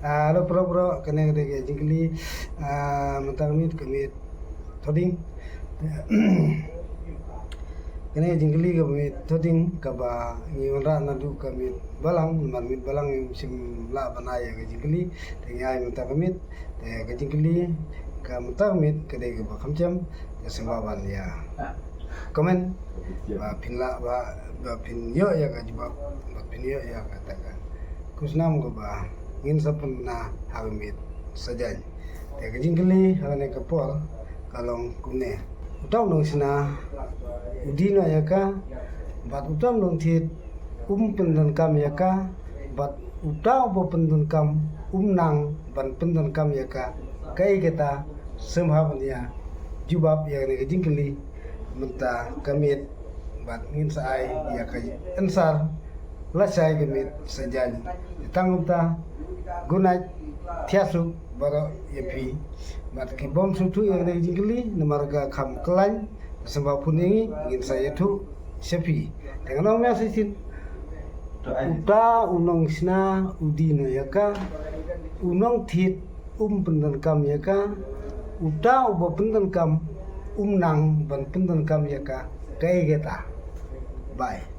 Lo pro kena de jingli mentang kami toding kena jingli kami toding kaba ngiwara nadu kami balang marmit balang sim la banaya ke jingli tengai mentang kami ke jingli ka mentang mit kede ke bakamcam ke sembaban ya komen ba pinla ba pin yo ya ka jibab ba pin yo ya katakan kusnam ko ba ngin sapun na hamit sajaj te kajingkeli hane kapor kalong kune utaw nong sina udina yaka bat utaw nong thit pendan kam yaka bat utaw bo pendan kam nang ban pendan kam yaka kai kita semhabnya jubab ya ne kajingkeli menta kamit bat ngin saai ya kai ansar lasai kamit sajaj tangum ta gunai thiasu bara yepi mat ki bom sutu yang dari jingli namarga kham kelan sembah puningi ngin saya tu sepi dengan nama sisin uta unong sina udina yaka unong thit pendan kam yaka uta ubo pendan kam nang ban pendan kam yaka kai geta bye.